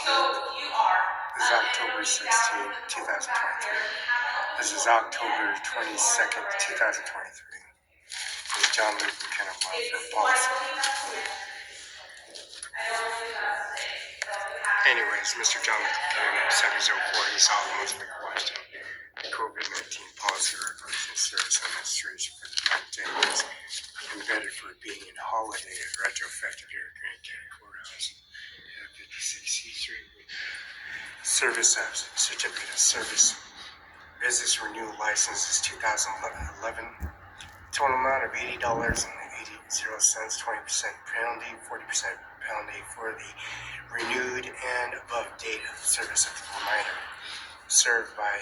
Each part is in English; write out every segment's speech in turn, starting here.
This is October 16th, 2023. This is October 22nd, 2023. This is John Luke McKenna for Policy. Anyways, Mr. John Luke McKenna at 704 East Alamos Lake, Washington. COVID-19 policy regulation service administration for the United States embedded for being in holiday and retrospective here at Grand County Courthouse. 56 C Street. Service apps, certificate of service. Business renewal license is 2011. Total amount of $80.80, 20% penalty, 40% penalty for the renewed and above date of service of the reminder. Served by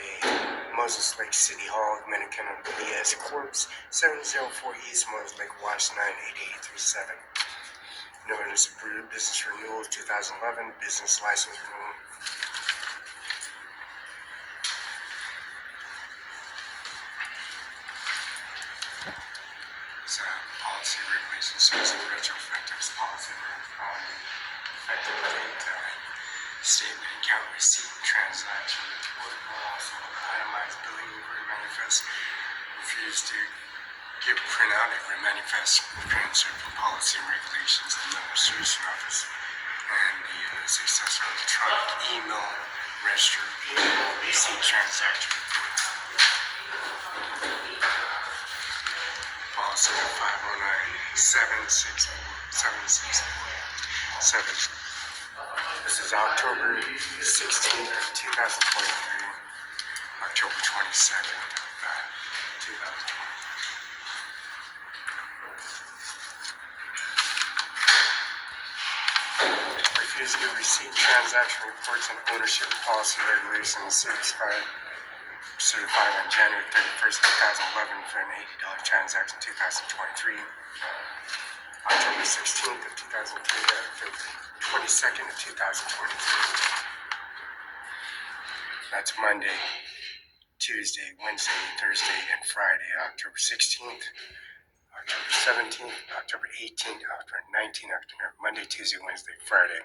Moses Lake City Hall, Dominican BS Corps, 704 East Moses Lake, Washington, 98837. Notice of business renewal 2011, business license renewal. Policy regulation service and retrospective policy effective date, statement, account receipt, transaction, report, also itemized billing inquiry manifest. Refuse to give printout every manifest transfer from policy and regulations in the administration office and the successor electronic email register receipt transaction report. Policy 509-764-767. This is October 16th, 2023, October 22nd, 2023. Refuse to give receipt, transaction reports, and ownership policy regulations certified on January 31st, 2011 for an $80 transaction 2023. October 16th of 2003 to February 22nd of 2023. That's Monday, Tuesday, Wednesday, Thursday, and Friday. October 16th, October 17th, October 18th, October 19th, October Monday, Tuesday, Wednesday, Friday.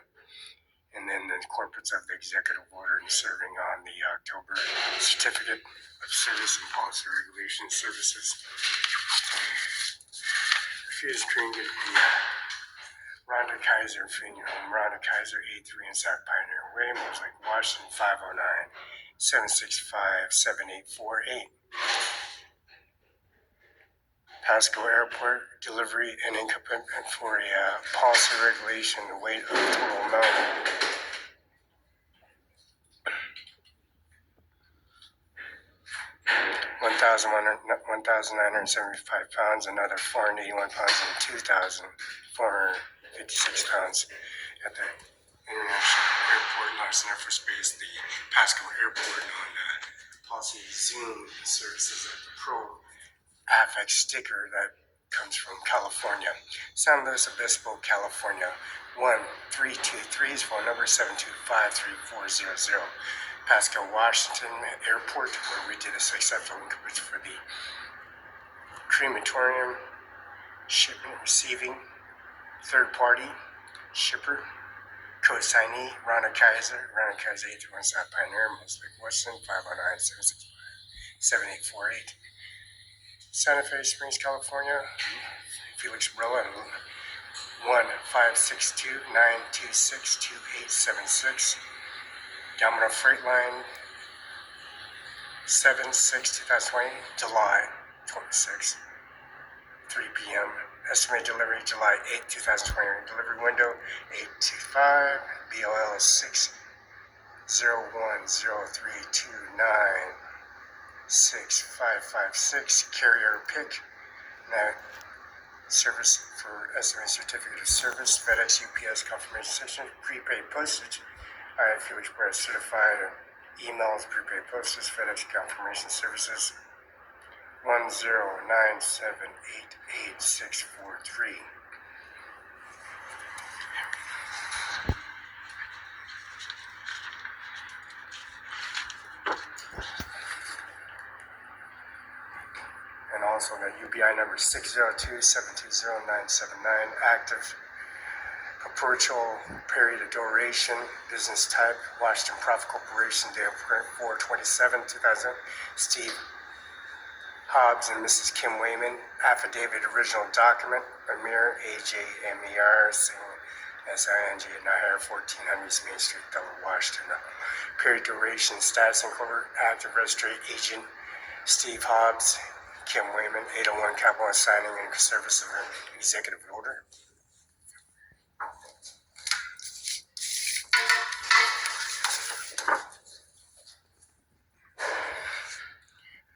And then the corporates of the executive order and serving on the October certificate of service and policy regulation services. Refuse drinking the Rhonda Kaiser Funeral Home, Rhonda Kaiser 83 in South Pioneer Way, Moses Lake, Washington, 509-765-7848. Pasco Airport delivery and incomplete for a policy regulation, the weight of total amount. £1,975, another 481 pounds, and 2,456 pounds at the International Airport, Larson Air Force Base, the Pasco Airport on policy Zoom services of the Pro Affix sticker that comes from California. San Luis Obispo, California, 1323, phone number 725-3400. Pasco, Washington Airport, where we did a successful inquiry for the crematorium, shipment, receiving, third party, shipper, co-signee, Rhonda Kaiser 81 South Pioneer, Moses Lake, Washington, 509-765-7848. Santa Fe Springs, California, Felix, Barela, 1-562-926-2876. Domino Freight Line, 7/6/2020, July 26, 3 p.m. Estimated delivery July 8, 2020. Delivery window 825. BOL is 60103296556. Carrier pick. Now, service for estimated certificate of service. FedEx, UPS confirmation section. Prepaid postage. Felix Brett certified emails, prepaid postage, FedEx confirmation services 109788643. And also the UBI number 602-720-979, active Virtual period of duration, business type, Washington Profit Corporation, day of 4/27/2000. Steve Hobbs and Mrs. Kim Wayman. Affidavit, original document, Ajmer, Ajmer, Singh, Sing, Nijjar, 1400 East Main Street, Delaware, Washington. Period duration, status incorporated, active registry agent, Steve Hobbs, Kim Wayman, 801 Capital, signing in service of an executive order.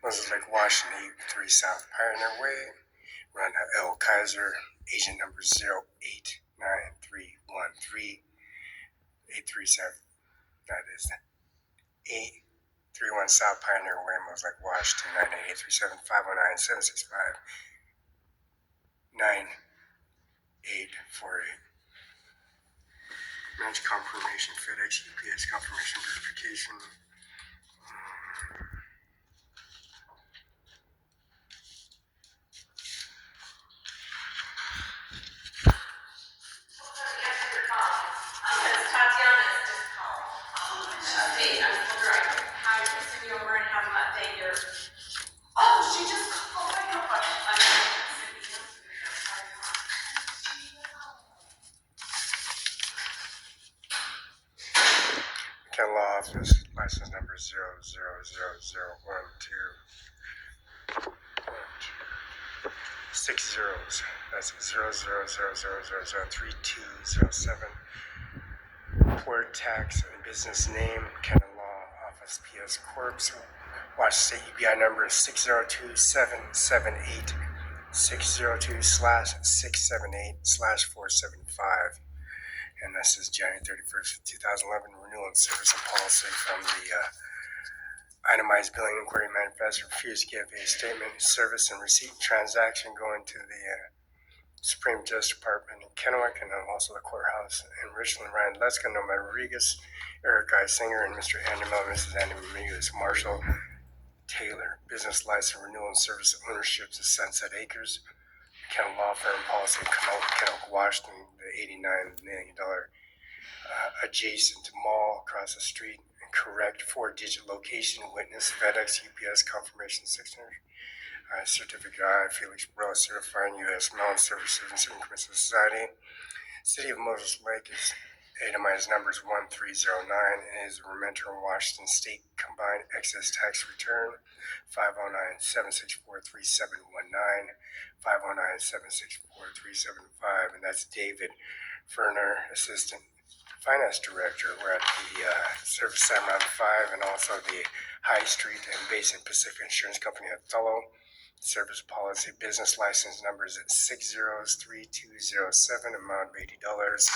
Moses Lake, Washington, 83 South Pioneer Way. Run L. Kaiser, agent number 089313-837. That is 831 South Pioneer Way, Moses Lake, Washington, 98837-509-765-9848. Match confirmation, FedEx, UPS confirmation verification. Ken Law Office, license number 0000126 zeros. That's 000003207. Word tax and business name, Ken Law Office, PS Corp. Washington State UBI number is 602-778 602/678/475. And this is January 31st, 2011, renewal and service of policy from the itemized billing inquiry manifest. Refused to give a statement, service, and receipt transaction going to the Supreme Justice Department in Kennewick, and also the courthouse in Richland. Ryan Leska, Norma Rodriguez, Eric Guy Singer, and Mr. Andy Miller, Mrs. Andy Rodriguez, Marshall Taylor. Business license renewal and service of ownership to Sunset Acres, Kennel Law Firm, policy in Kennewick, Washington, the $89 million adjacent mall across the street. Correct 4-digit location, witness, FedEx, UPS, confirmation 600. Certificate I, Felix, Barela, certifying U.S. Mountain Services and Increment Society. City of Moses Lake is itemized numbers 1309 and is the Rementer, Washington State Combined Excess Tax Return 509-764-3719, 509-764-375, and that's David Ferner, Assistant Finance Director. We're at the Service CIMARON 5 and also the High Street and Basin Pacific Insurance Company, Othello. Service policy, business license numbers at 603-207, amount of $80.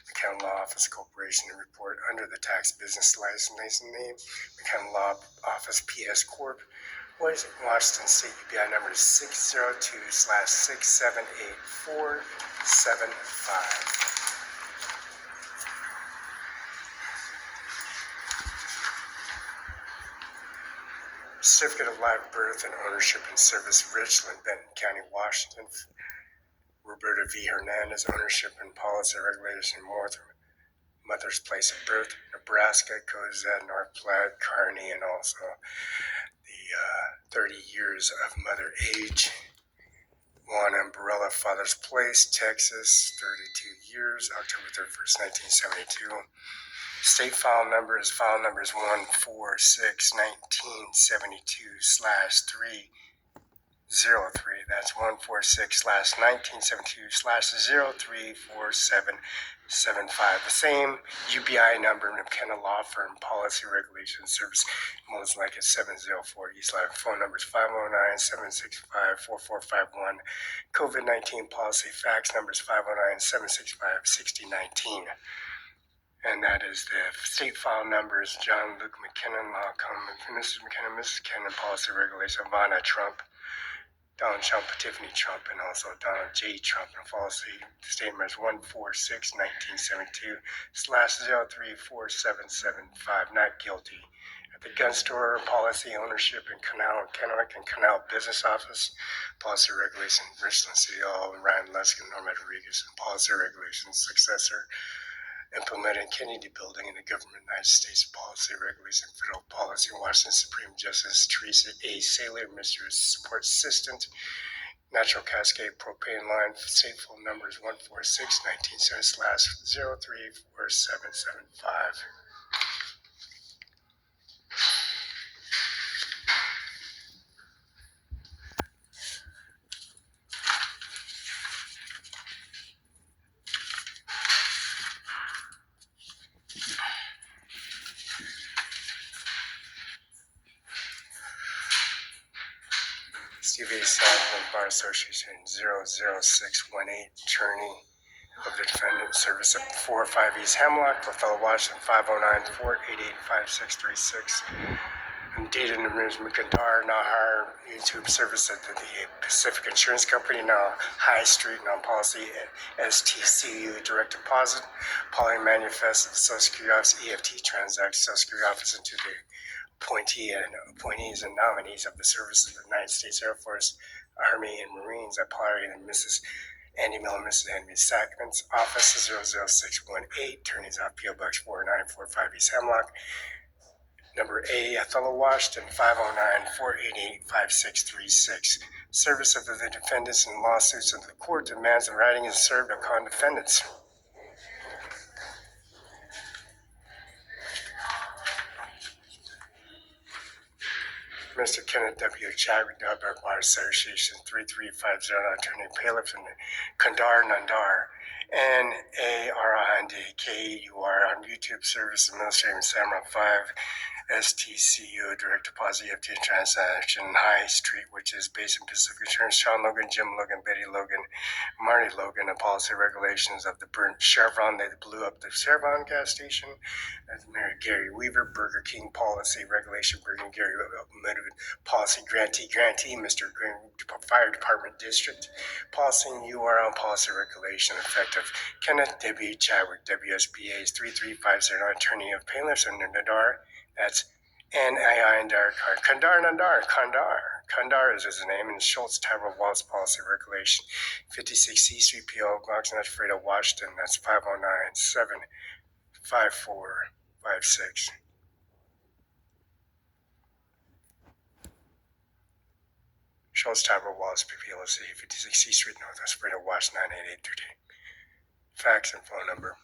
McKenna Law Office Corporation, report under the tax business license name, McKenna Law Office PS Corp. Washington State UBI number 602/678-475. Certificate of live birth and ownership and service, Richland, Benton County, Washington. Roberta V. Hernandez, ownership and policy regulation, mother's place of birth, Nebraska, Cozad, North Platte, Kearney, and also the 30 years of mother age. Juana Barela, father's place, Texas, 32 years, October 31st, 1972. State file number is 146-1972/303. That's 146/1972/034775. The same UBI number, McKenna Law Firm, policy regulation service, most like at 704 East Live. Phone number is 509-765-4451. COVID-19 policy fax number is 509-765-6019. And that is the state file numbers, John Luke McKinnon, Law Mrs. McKinnon, Mrs. McKinnon, policy regulation, Vanna Trump, Donald Trump, Tiffany Trump, and also Donald J. Trump, and policy statement is 146-1972/034775, not guilty. At the gun store, policy ownership and Kennewick and Canal Business Office, policy regulation, Richland City Hall, Ryan Luskin, Norma Rodriguez, and policy regulations successor, implementing Kennedy Building in the Government of the United States Policy Regulation Federal Policy, Washington Supreme Justice Teresa A. Saylor, Mr. Support Assistant, Natural Cascade Propane Line, safe phone numbers 146-19/034775. Steve A. Southland Bar Association 00618, attorney of the defendant, service at 405 East Hemlock, Othello, Washington 509-488-5636. And dated in the rooms Mukandar, Nahar, YouTube service at the Pacific Insurance Company, now High Street, non-policy STCU, direct deposit, poly manifest of the Social Security Office, EFT transaction, Social Security Office into the appointee and appointees and nominees of the service of the United States Air Force, Army, and Marines at Polly and Mrs. Andy Miller, Mrs. Henry Sackman's office, 00618, attorneys off PO Box 4945 East Hemlock. Number A, Othello, Washington 509-488-5636. Service of the defendants in lawsuits of the court demands in writing is served upon defendants. Mr. Kenneth W. Chadwick, Delaware Bar Association 3350, Attorney Bailiff and Kandar Nandar, NARINDKUR on YouTube service administrating CIMARON5INC. STCU, direct deposit EFT transaction, High Street, which is based in Pacific Insurance, Sean Logan, Jim Logan, Betty Logan, Marty Logan, and policy regulations of the burnt Chevron. They blew up the Chevron gas station. That's Mary Gary Weaver, Burger King policy regulation, Burger King Gary policy grantee, Mr. Green Fire Department District, policy URL policy regulation effective. Kenneth W. Chadwick, WSBA's 3350, attorney of Painless and Nadar. That's N-A-I Ndar Kandar Nandar. Kandar is his name, and Schultz Tyrell Wallace Policy Regulation 56 C Street PO Box Not Fredo, Washington. That's 509-754-56. Schultz Tyrell Wallace PPLC 56 C Street Northwest Fredo, Washington 98830. Fax and phone number.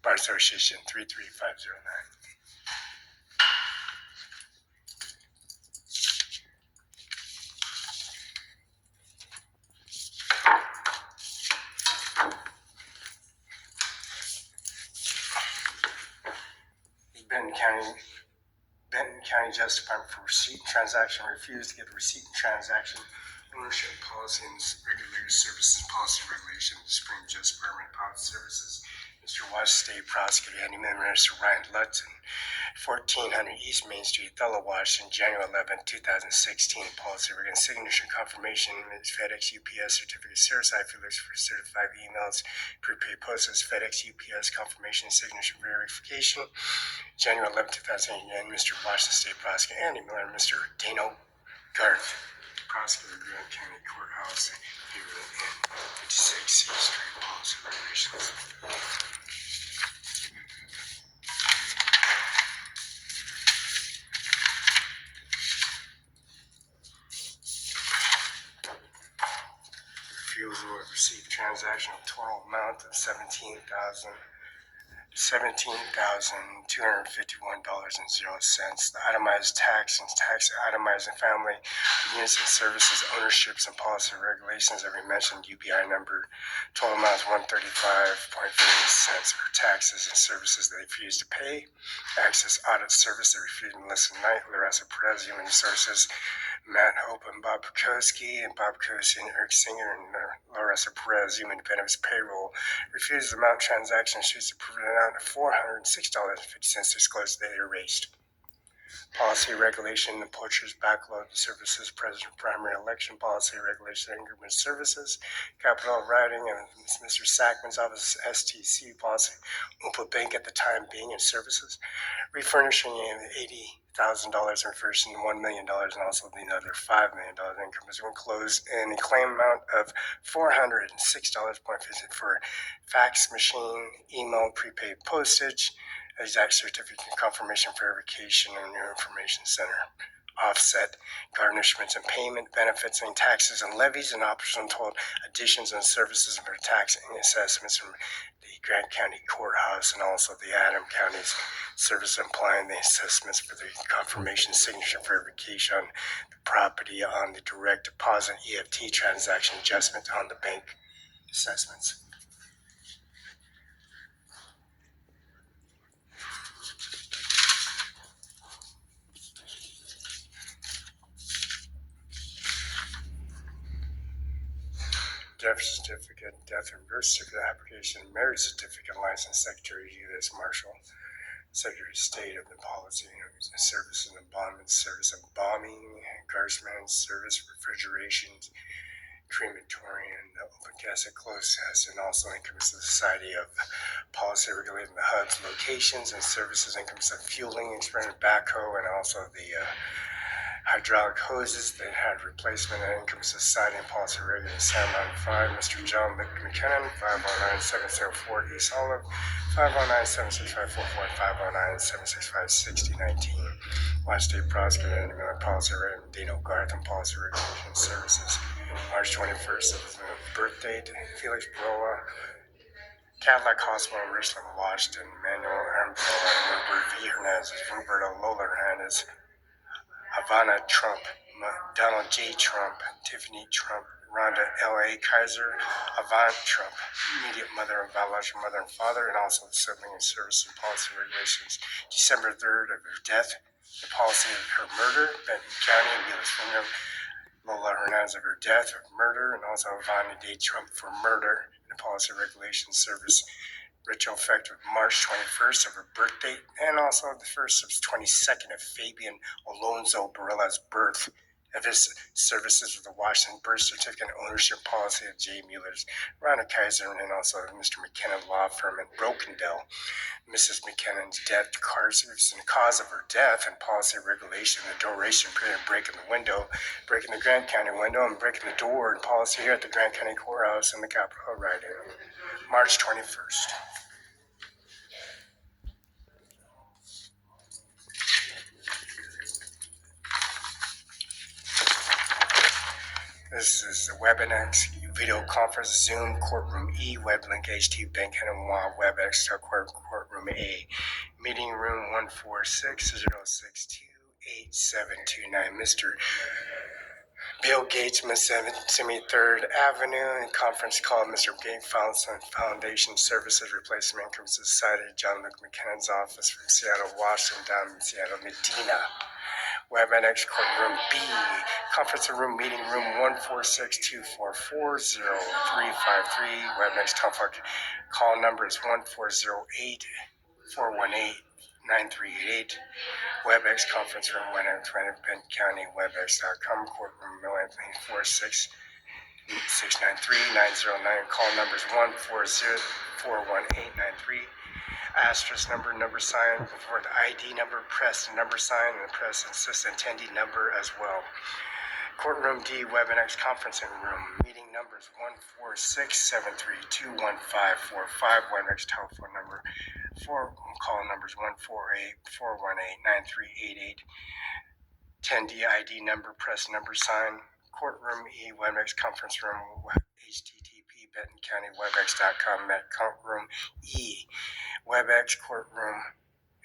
Bar Association 33509. Benton County Justice Department for receipt and transaction refused to get a receipt and transaction ownership policy and regulated services policy regulation of the Supreme Justice Department of Public Services. Mr. Washington State Prosecutor Andy Minister Ryan Lutzen, 1400 East Main Street, Othello, Washington, January 11, 2016. Policy regarding signature confirmation, FedEx, UPS, certificate, certified Felix for certified emails, prepaid posters, FedEx, UPS, confirmation, signature verification. January 11, 2018, and Mr. Washington State Prosecutor Andy Miller, Mr. Dano Garth, Prosecutor Grand County Courthouse, here in 56 C Street, policy regulations. Refusal of received transaction of total amount of $17,251.00. The itemized tax and tax itemizing family units and services ownerships and policy regulations that we mentioned. UBI number, total amount is $135.50 for taxes and services they refuse to pay. Access audit service they refuse to listen night. Larissa Perez, Human Resources, Matt Hope and Bob Bukowski, and Eric Singer, and Larissa Perez, Human Benefits Payroll, refuses amount transaction sheets approved an amount of $406.50 disclosed they erased. Policy regulation, the poacher's backload services, president primary election policy regulation, increment services, capital writing, and Mr. Sackman's office, STC policy, Oompa Bank at the time being in services, refurnishing $80,000 and refurbishing $1 million, and also another $5 million income is enclosed in a claim amount of $406.50 for fax machine, email, prepaid postage, exact certificate confirmation verification in your information center. Offset, garnishments and payment, benefits and taxes and levies, and optional total additions and services for tax and assessments from the Grant County Courthouse and also the Adam County's service implying the assessments for the confirmation signature verification on the property on the direct deposit EFT transaction adjustment on the bank assessments. Death certificate, death and birth certificate application, marriage certificate, license, Secretary U.S. Marshal, Secretary of State of the Policy, Service and Embalmment, Service Embalming, Guardsman Service, Refrigeration, Crematorium, Open Casket, Closed Casket, and also incomes of the Society of Policy regulating the hubs, locations, and services, incomes of fueling, experimental backhoe, and also the hydraulic hoses that had replacement and income society and policy regulating CIMARON5, Mr. John McKinnon, 509-704 East Olive, 509-76544, and 509-765-6019. Watch State Prosecutor and Policy Regulating Dino Garth and Policy Regulation Services. March 21st of his birth date, Felix, Barela, Cadillac Hospital in Richland, Washington, Manuel Robert V. Hernandez, Roberto Lola Hernandez, Ivana Trump, Donald J. Trump, Tiffany Trump, Rhonda L.A. Kaiser, Avant Trump, immediate mother and biological mother and father, and also the sibling and service and policy regulations. December 3rd of her death, the policy of her murder, Benton County, Wheeler, Lola Hernandez of her death, of murder, and also Ivana D. Trump for murder, and the policy regulations service. Ritual effective March 21st of her birth date, and also the 1st of 22nd of Fabian Alonzo Barela's birth. Of his services with the Washington birth certificate and ownership policy of J. Mueller's, Rhonda Kaiser, and also Mr. McKinnon Law Firm in Brokendale. Mrs. McKinnon's death, the cause of her death, and policy regulation, the duration period of breaking the window, breaking the Grant County window, and breaking the door, and policy here at the Grant County Courthouse in the Capitol Riding. March 21st. This is the WebEx video conference, Zoom, Courtroom E, WebLink HT, Bank and WebEx, Courtroom A, meeting room 146-062-8729. Mr. Bill Gates, 73rd Avenue, and conference call, Mr. Gates Foundation Services Replacement Income Society, John McKinnon's office from Seattle, Washington, down in Seattle, Medina. WebEx Courtroom B, conference room, meeting room 146-244-0353. WebEx telephone call number is 1408-418-9388. WebEx conference room, Penn County, WebEx.com, courtroom 446-693-909. Call numbers 140-418-93. Asterisk number sign before the ID number, press number sign, and press assistant attendee number as well. Courtroom D, WebEx conferencing room, meeting numbers 146-732-1545, WebEx telephone number, call numbers 148-418-9388, attendee ID number, press number sign. Courtroom E, WebEx conference room, http bentoncountywebex.com, courtroom E, WebEx courtroom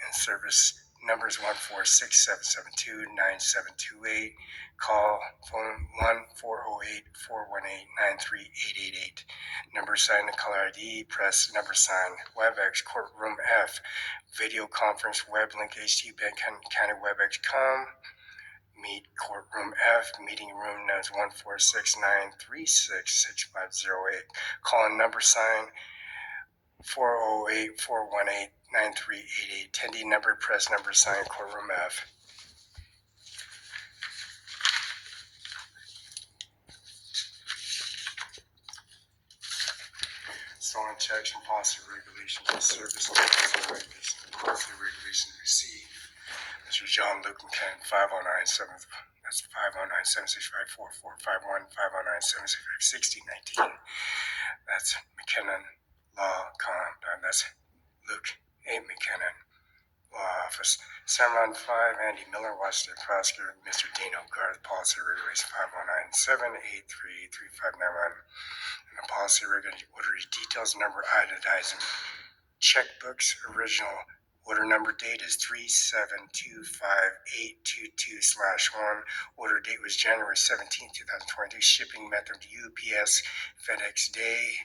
and service numbers 146-772-9728. Call phone 1-408-418-93888. Number sign and caller ID, press number sign. WebEx courtroom F, video conference, web link HT County WebEx.com. Meet courtroom F, meeting room numbers 146-936-6508. Call and number sign 408-418-9388. Attendee number, press number sign, courtroom F. stolen checks and policy regulations and service policy regulations received. Mr. John Luke McKinnon, 5097. That's 509-765-4451, 509-765-6019. That's McKinnon Law Con. That's Luke A. McKinnon, Law Office. CIMARON 5, Andy Miller, Washington Prosecutor. Mr. Dino Garth, Policy Regulation 509-783-3591. And the policy regulation order details number itemizing checkbooks. Original order number date is 3725822/1. Order date was January 17, 2022. Shipping method UPS, FedEx Day,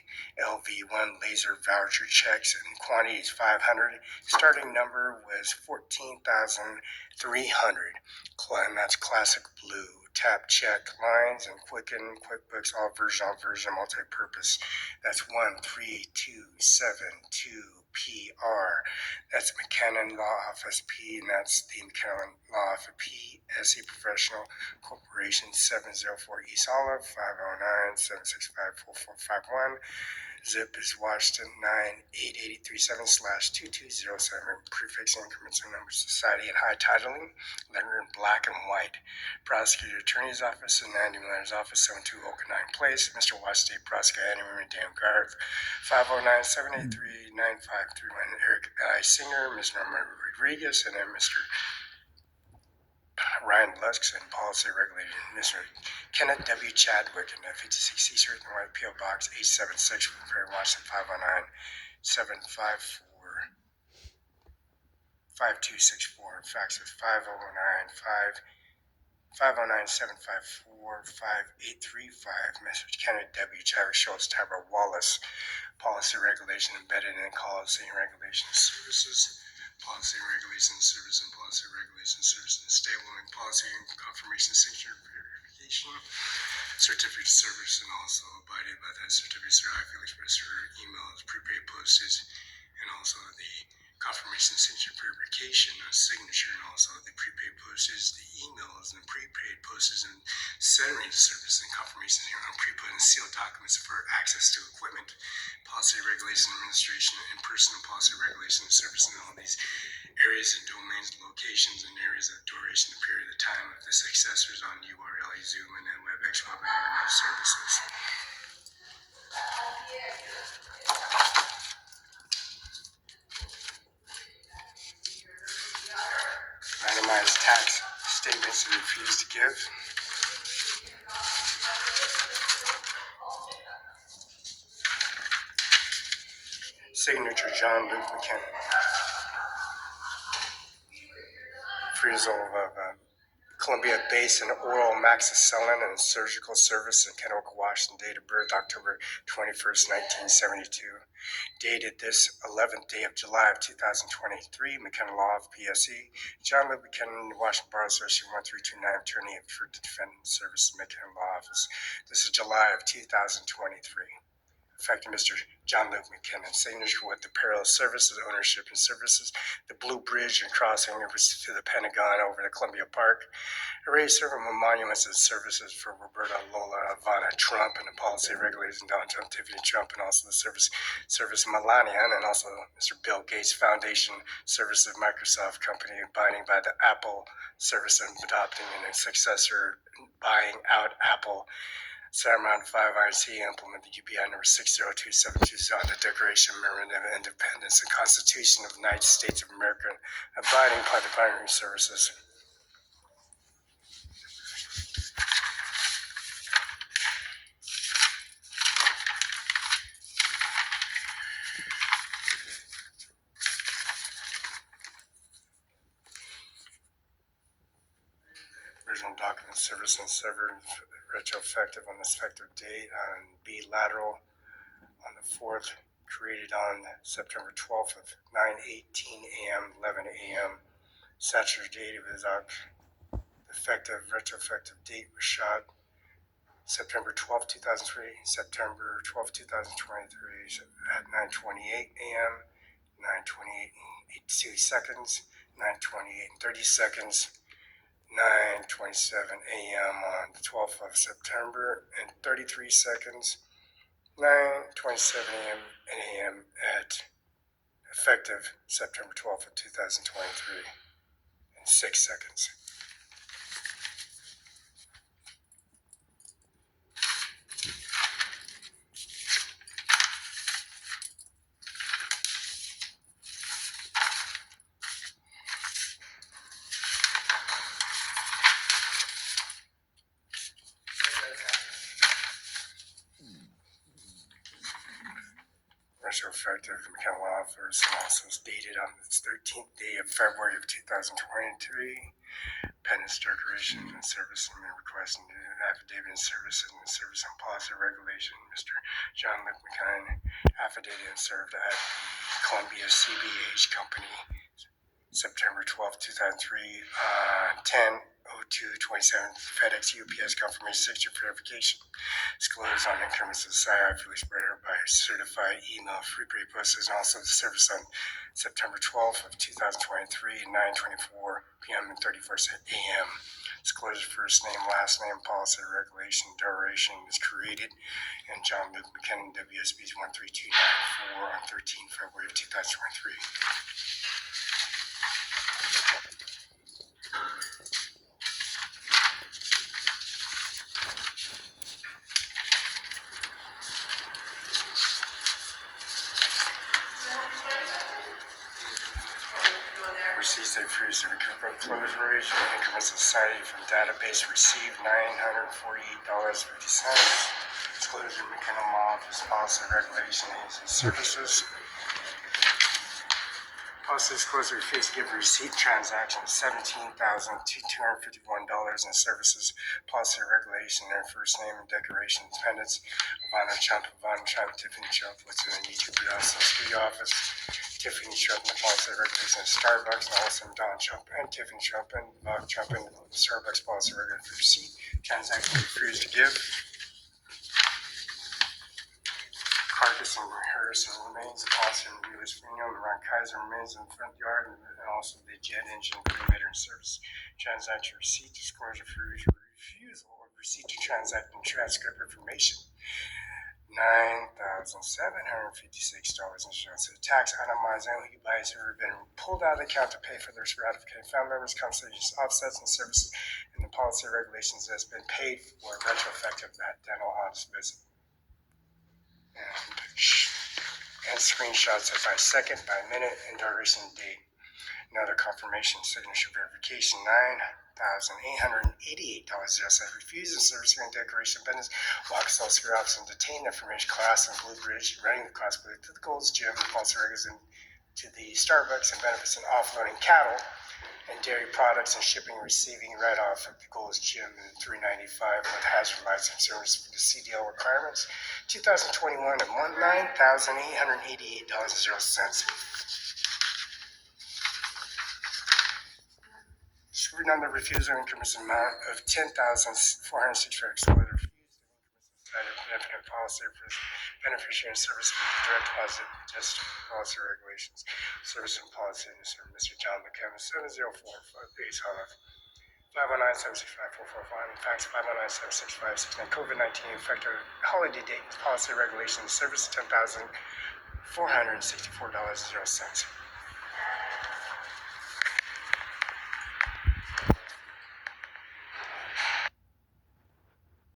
LV1 laser voucher checks, and quantity is 500. Starting number was 14,300. And that's classic blue. Tap check lines and Quicken, QuickBooks, all version, multi-purpose. That's 13272PR. That's McKinnon Law Office P, and that's the McKinnon Law Office P, SE Professional Corporation, 704 East Olive, 509-765-4451. Zip is Washington 98837/2207. Prefix increments and numbers. Society and high titling. Letter in black and white. Prosecutor Attorney's Office and Andy Miller's Office, 72 Okanine Place. Mr. Washington State Prosecutor Andy Dan Garth, 509-783-9531. Eric I. Singer, Ms. Norma Rodriguez, and then Mr. Ryan Lusk and Policy Regulator, Mr. Kenneth W. Chadwick, in 56 East Street, White P.O. Box 876, Prairie, Washington, 509-754-5264. Fax is 509-754-5835. Message Kenneth W. Chadwick, Schultz, Tabor, Wallace. Policy Regulation embedded in Policy and Regulation Services. Policy and Regulation Service and Policy Regulation Service and Stabling Policy and Confirmation Signature Verification Certificate of Service, and also abided by that certificate. Sir, I, Felix, Mr. Emails, prepaid postage, and also the confirmation signature verification signature, and also the prepaid postage, the emails, and prepaid postage, and centering service and confirmation here on prepaid and sealed documents for access to equipment. Policy Regulation Administration, in-person policy regulation service in all these areas and domains, locations, and areas of duration, the period of time of the successors on URL, Zoom, and then WebEx Web Internet services. Itemized tax statements and refuse to give. Signature John Luke McKinnon. Appraisal of Columbia Basin Oral Maxicillin and Surgical Service in Kennewick, Washington. Date of birth October 21st, 1972. Dated this 11th day of July of 2023. McKinnon Law of PSE. John Luke McKinnon, Washington Bar Association 1329, Attorney for the Defendant Service, McKinnon Law Office. This is July of 2023. Effective Mr. John Luke McKinnon. Signature with the Barela Services, Ownership and Services, the Blue Bridge and Crossing to the Pentagon over the Columbia Park. Array serving monuments and services for Roberta Lola Ivana Trump and the Policy Regulators in downtown Tiffany Trump, and also the service Melania, and also Mr. Bill Gates Foundation Services Microsoft Company, abiding by the Apple Service and adopting and a successor buying out Apple. CIMARON5INC implement the UBI number 60272 on the Declaration of Independence and Constitution of the United States of America, abiding by the binary services. Original document service and severed retroeffective on the effective date on B lateral on the 4th, created on September 12th of 9:18 a.m., 11 a.m. Statutory date of his effective retroeffective date was shot September 12, 2003, September 12, 2023 at 9:28 a.m., 9:28 and 82 seconds, 9:28 and 30 seconds, 9:27 a.m. on the 12th of September and 33 seconds, 9:27 a.m. at effective September 12th of 2023 in 6 seconds. Retrospective mechanical law first analysis dated on the 13th day of February of 2023. Pendants declaration and service and requesting an affidavit in service and the service and policy regulation. Mr. John Luke McKinnon, affidavit and served at Columbia CBH Company, September 12th, 2003, 10/02/27, FedEx UPS confirmation signature verification. Disclosed on increments of SII Felix Barela by certified email free postage and also the service on September 12th of 2023, 9:24 p.m. and 31st a.m. Disclosure first name, last name, policy, regulation, duration is created, and John Luke McKinnon, WSB 13294 on 13 February of 2023. Receipts they freeze the recover close rate increments of society from database received $948.50. Disclosure McKinnon Law Office policy regulation agency services. Policy disclosure refused to give a receipt transaction $17,251 in services. Policy regulation, their first name and decoration dependents. Ivana Chump, Tiffany Chump, what's in the Nijjar Social Security Office. Tiffany Trump and the policy regulation at Starbucks, and also Don Trump and Tiffany Trump and Bob Trump and the Starbucks policy regulation for receipt. Transaction refused to give. Carcass and Harrison remains, the policy and Wheeler's funeral, and Ron Kaiser remains in the front yard, and also the jet engine cremator and service. Transaction receipt disclosure for refusal of receipt to transact and transcript information. $9,756 insurance. The tax itemized only buys who have been pulled out of the account to pay for their ratification family members, compensations, offsets, and services, and the policy regulations has been paid for retrospective that dental office visit. And screenshots of by second, by minute, and duration date. Another confirmation signature verification, $9,888. Refuses service and decoration business, walks all screw ups and detain information class and Blue Bridge, running the class to the Gold's Gym, false regulars, and to the Starbucks and benefits and offloading cattle and dairy products and shipping, receiving right off at the Gold's Gym in $395 with hazard license service for the CDL requirements. 2021 at $9,888.00. Screwed on the refusal increments amount of $10,406 for excluded refused benefit policy for beneficiary and service for direct deposit test policy regulations. Service and policy and Mr. John McKinnon, 70458 Holland. 519-765-445, fax 519-765-69, COVID-19 effective holiday date, policy regulations, service $10,464.00.